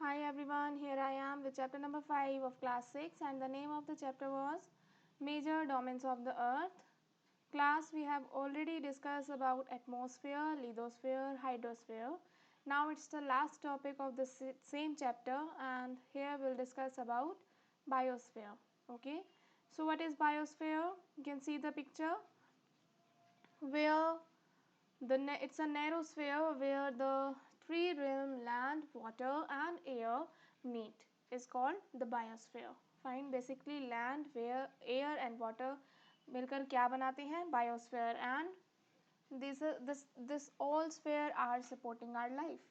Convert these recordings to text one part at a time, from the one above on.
Hi everyone, here I am with chapter number 5 of class 6 and the name of the chapter was Major Domains of the Earth. Class, we have already discussed about atmosphere, lithosphere, hydrosphere. Now it's the last topic of the same chapter and here we'll discuss about biosphere. Okay, so what is biosphere? You can see the picture where it's a narrow sphere where the three realm land, water and air meet is called the biosphere. Fine, basically land where air and water मिलकर क्या बनाते हैं biosphere and this all sphere are supporting our life.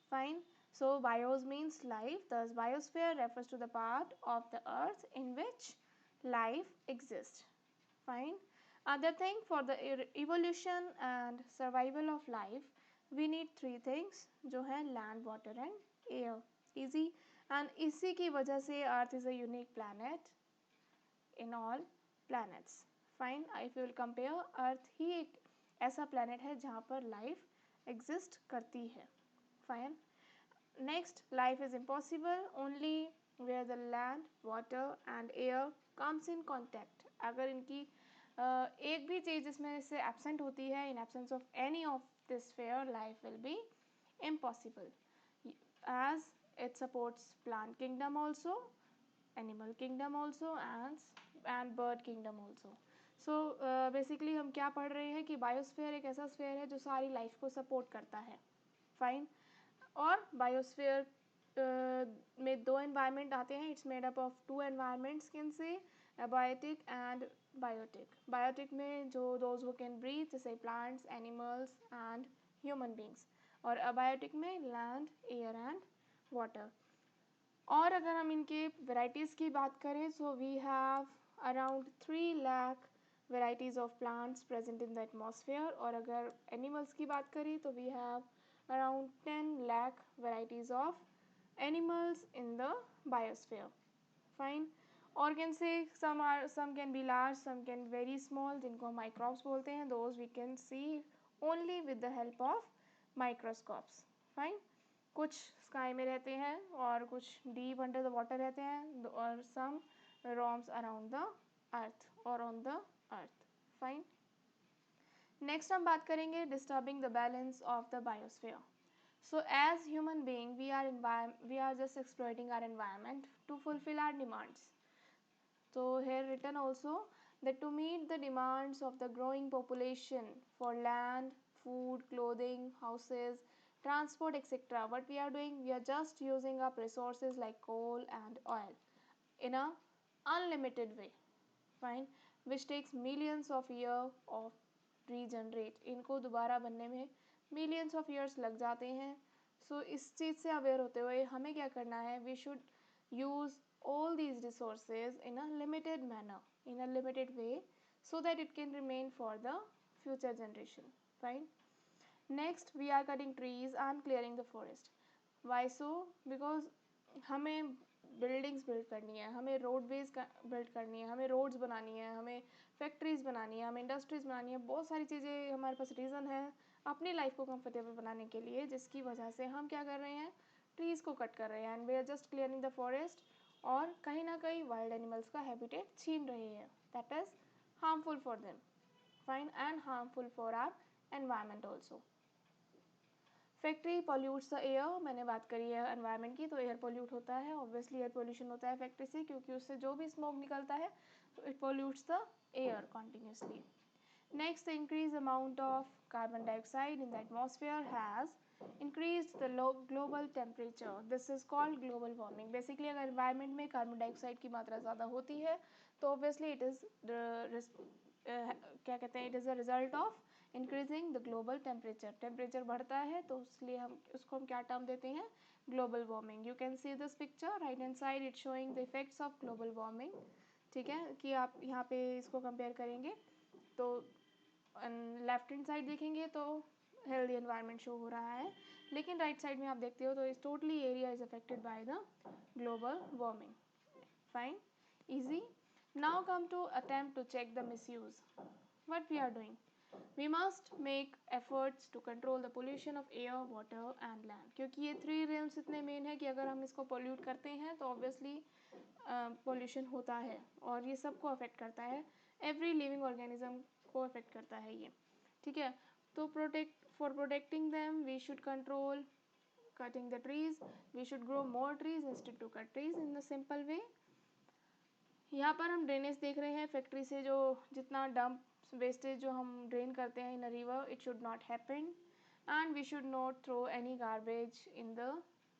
Fine, so bios means life, thus biosphere refers to the part of the earth in which life exists. Fine. Other thing, for the evolution and survival of life we need three things जो है land, water and air. Easy. And इसी की वजह से earth is a unique planet in all planets. Fine. If you will compare, earth ही एक ऐसा planet है जहाँ पर life exist करती है. Fine. Next, life is impossible only where the land, water and air comes in contact. अगर इनकी एक भी चीज़ इसमें से एब्सेंट होती है, in absence of any of this sphere, life will be impossible, as it supports plant kingdom also, animal kingdom also and bird kingdom also. So basically हम क्या पढ़ रहे हैं कि बायोस्फीयर एक ऐसा स्फीयर है जो सारी लाइफ को सपोर्ट करता है. फाइन. और बायोस्फीयर में दो एनवायरनमेंट आते हैं. It's made up of two environments can say abiotic and biotic. Biotic में जो those who can breathe जैसे plants, animals and human beings, और abiotic में land, air and water. और अगर हम इनके varieties की बात करें so we have around 3 lakh varieties of plants present in the atmosphere. और अगर animals की बात करें तो we have around 10 lakh varieties of animals in the biosphere. Fine. Organs से some can be large, some can very small, जिनको हम microbes बोलते हैं. Those we can see only with the help of microscopes. Fine. कुछ sky में रहते हैं और कुछ deep under the water रहते हैं और some roams around the earth or on the earth. Fine. Next हम बात करेंगे disturbing the balance of the biosphere. So as human being we are just exploiting our environment to fulfill our demands. So here written also that to meet the demands of the growing population for land, food, clothing, houses, transport, etc. What we are doing, we are just using up resources like coal and oil in a unlimited way. Fine. Which takes millions of years of regenerate. इनको दोबारा बनने में millions of years लग जाते हैं. So इस चीज़ से aware होते हुए हमें क्या करना है, we should use all these resources in a limited manner, in a limited way, so that it can remain for the future generation. Fine. Next, we are cutting trees and clearing the forest. Why so? Because हमें buildings build करनी है, हमें roadways build करनी है, हमें roads बनानी है, हमें फैक्ट्रीज़ बनानी है, हमें इंडस्ट्रीज़ बनानी है. बहुत सारी चीज़ें हमारे पास रीज़न है अपनी लाइफ को कंफर्टेबल बनाने के लिए, जिसकी वजह से हम क्या कर रहे हैं, ट्रीज़ को कट कर रहे हैं and we are just clearing the forest. और कहीं ना कहीं वाइल्ड एनिमल्स का हैबिटेट छीन रहे हैं. That is harmful for them. Fine. And harmful for our environment also. Factory pollutes the air. मैंने बात करी है एनवायरनमेंट की, तो एयर पॉल्यूट होता है. ऑब्वियसली एयर पोल्यूशन होता है फैक्ट्री से, क्योंकि उससे जो भी स्मोक निकलता है तो it pollutes the air continuously. Next, the increased amount of carbon dioxide in the atmosphere has increased the global temperature. This is called global warming. Basically, अगर environment में carbon dioxide की मात्रा ज़्यादा होती है तो obviously it is क्या कहते हैं, it is a result of increasing the global temperature. Temperature बढ़ता है तो इसलिए हम उसको क्या term देते हैं, global warming. You can see this picture right hand side, it's showing the effects of global warming. ठीक है, कि आप यहाँ पे इसको compare करेंगे तो लेफ्ट हैंड साइड देखेंगे तो हेल्दी एनवायरनमेंट शो हो रहा है, लेकिन राइट साइड में आप देखते हो तो इस totally area is affected by the global warming. Fine. Easy. Now come to attempt to check the misuse. What we are doing. We must make efforts to control the pollution of air water and land, क्योंकि ये 3 रियल्स इतने main है कि अगर हम इसको pollute करते हैं तो ऑब्वियसली पोल्यूशन होता है और ये सबको अफेक्ट करता है, एवरी लिविंग ऑर्गेनिज्म को अफेक्ट करता है ये, ठीक है। तो protecting them we should control cutting the trees, we should grow more trees instead to cut trees in the simple way. यहाँ पर हम ड्रेनेज देख रहे हैं, फैक्ट्री से जो जितना डंप वेस्टेज जो हम ड्रेन करते हैं in a river, it should not happen and we should not throw any garbage in the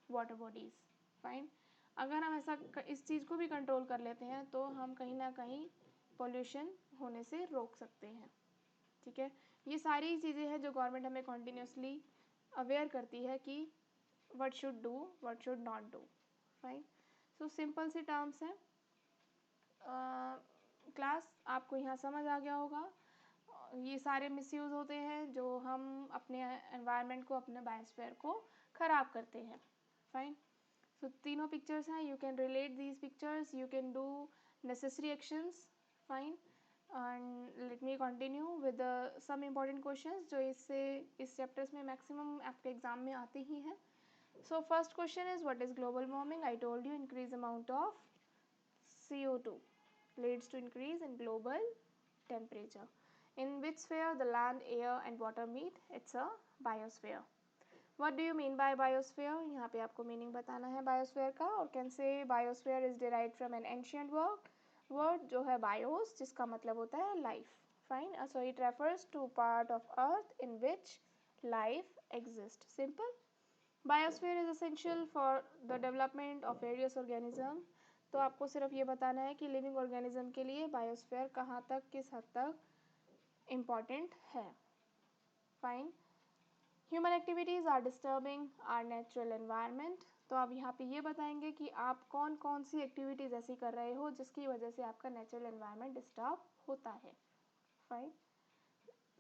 water bodies, fine. अगर हम ऐसा इस चीज़ को भी कंट्रोल कर लेते हैं तो हम कहीं ना कहीं पोल्यूशन होने से रोक सकते हैं, ठीक है। ये सारी चीज़ें हैं जो गवर्नमेंट हमें कॉन्टीन्यूसली अवेयर करती है कि what should do, what should not do, fine. So simple सी टर्म्स हैं। क्लास आपको यहाँ समझ आ गया होगा। ये सारे मिसयूज़ होते हैं जो हम अपने एनवायरनमेंट को, अपने बायोस्फीयर को ख़राब करते हैं, फाइन। सो तीनों पिक्चर्स हैं, you can relate these pictures, you can do necessary actions, fine. And let me continue with some important questions जो इस चैप्टर्स में मैक्सिमम आपके एग्जाम में आते ही हैं। So first question is, what is global warming? I told you, increase amount of CO2 leads to increase in global temperature. In which sphere the land, air and water meet? It's a biosphere. What do you mean by biosphere? यहाँ पे आपको meaning बताना है biosphere का, और can say biosphere is derived from an ancient word जो है bios, जिसका मतलब होता है life. Fine. So it refers to part of earth in which life exists. Simple. Biosphere is essential for the development of various organism. तो आपको सिर्फ ये बताना है कि लिविंग ऑर्गेनिज्म के लिए बायोस्फीयर कहाँ तक, किस हद तक इम्पॉर्टेंट है, fine. Human activities are disturbing are natural environment. तो आप यहाँ पे ये बताएंगे कि आप कौन कौन सी एक्टिविटीज़ ऐसी कर रहे हो जिसकी वजह से आपका नेचुरल एनवायरनमेंट डिस्टर्ब होता है, fine.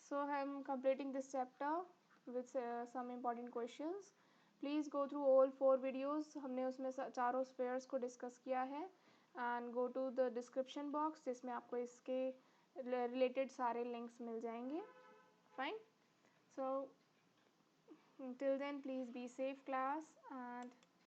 So I am completing this chapter with some important questions. Please go through all 4 videos, हमने उसमें चारों स्पेयर्स को डिस्कस किया है। And go to the description box जिसमें आपको इसके रिलेटेड सारे लिंक्स मिल जाएंगे, fine. So till then please be safe class and